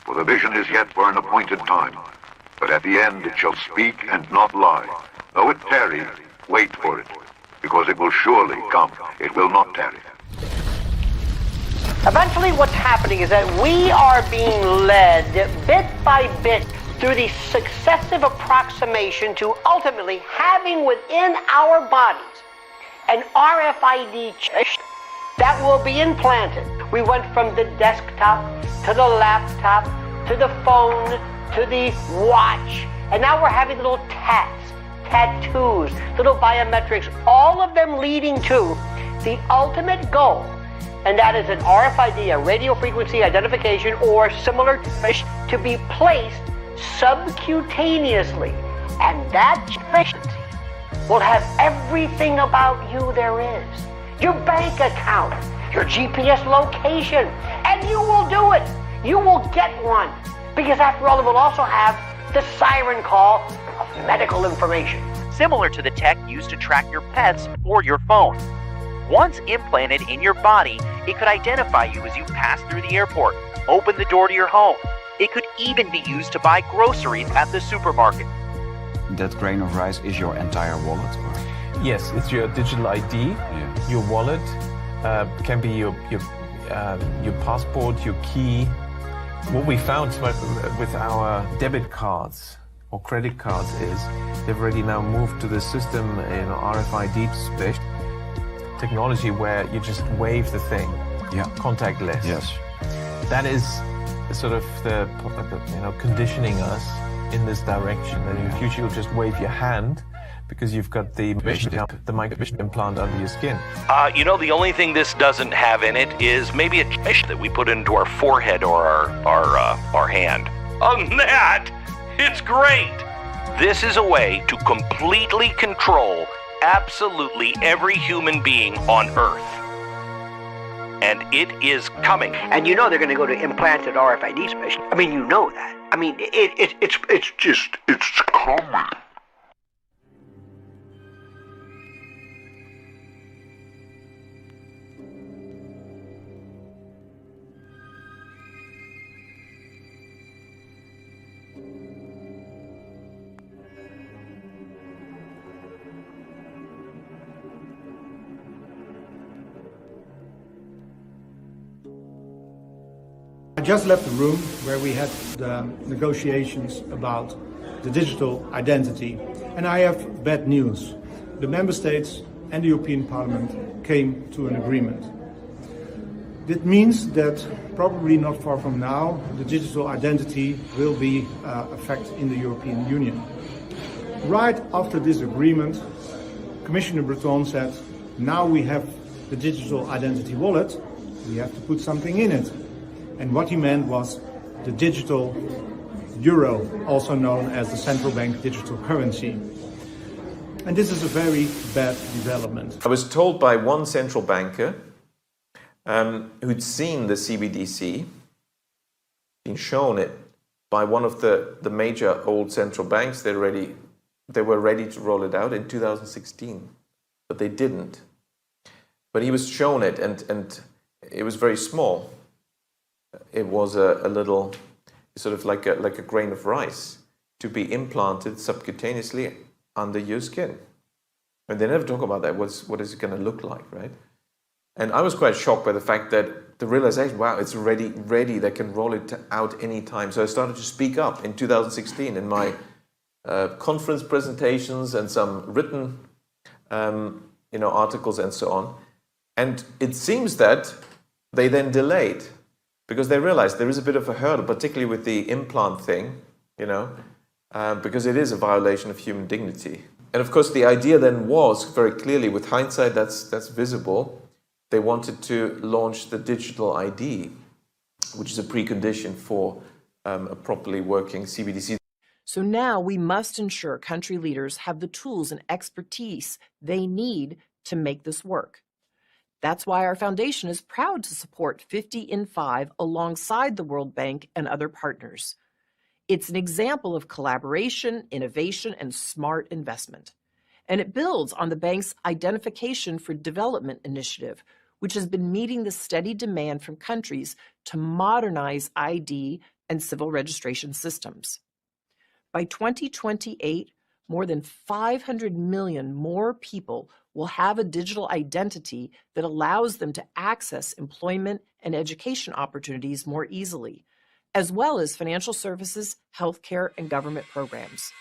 For the vision is yet for an appointed time, but at the end it shall speak and not lie. Though it tarry, wait for it, because it will surely come. It will not tarry. Eventually what's happening is that we are being led bit by bit through the successive approximation to ultimately having within our bodies an RFID chip that will be implanted. We went from the desktop to the laptop to the phone to the watch, and now we're having little tattoos, little biometrics, all of them leading to the ultimate goal, and that is an RFID, a radio frequency identification, or similar to be placed subcutaneously, and that efficiency will have everything about you there is. Your bank account, your GPS location, and you will do it. You will get one, because after all, it will also have the siren call of medical information. Similar to the tech used to track your pets or your phone. Once implanted in your body, it could identify you as you pass through the airport, open the door to your home. It could even be used to buy groceries at the supermarket. That grain of rice is your entire wallet? Or? Yes, it's your digital ID, your wallet, can be your passport, your key. What we found with our debit cards or credit cards is they've already now moved to the system in RFID space technology where you just wave the thing, contactless. Yes. That is sort of the conditioning us in this direction. That in the future you'll just wave your hand because you've got the microvision implant under your skin. The only thing this doesn't have in it is maybe a chip that we put into our forehead or our hand. Other than that, it's great. This is a way to completely control absolutely every human being on Earth. And it is coming. And you know they're going to go to implanted RFID space. I mean, you know that. I mean, it's coming. I just left the room where we had the negotiations about the digital identity, and I have bad news. The Member States and the European Parliament came to an agreement. That means that probably not far from now, the digital identity will be effect in the European Union. Right after this agreement, Commissioner Breton said, now we have the digital identity wallet, we have to put something in it. And what he meant was the digital euro, also known as the central bank digital currency. And this is a very bad development. I was told by one central banker who'd seen the CBDC, been shown it by one of the major old central banks. They were ready to roll it out in 2016, but they didn't. But he was shown it, and it was very small. It was a little, sort of like a grain of rice to be implanted subcutaneously under your skin. And they never talk about that. What is it going to look like, right? And I was quite shocked by the fact that the realization, wow, it's already ready. They can roll it out anytime. So I started to speak up in 2016 in my conference presentations and some written, articles and so on. And it seems that they then delayed, because they realized there is a bit of a hurdle, particularly with the implant thing, because it is a violation of human dignity. And of course, the idea then was, very clearly, with hindsight, that's visible, they wanted to launch the digital ID, which is a precondition for a properly working CBDC. So now we must ensure country leaders have the tools and expertise they need to make this work. That's why our foundation is proud to support 50 in 5 alongside the World Bank and other partners. It's an example of collaboration, innovation, and smart investment. And it builds on the bank's Identification for Development initiative, which has been meeting the steady demand from countries to modernize ID and civil registration systems. By 2028, more than 500 million more people will have a digital identity that allows them to access employment and education opportunities more easily, as well as financial services, healthcare, and government programs.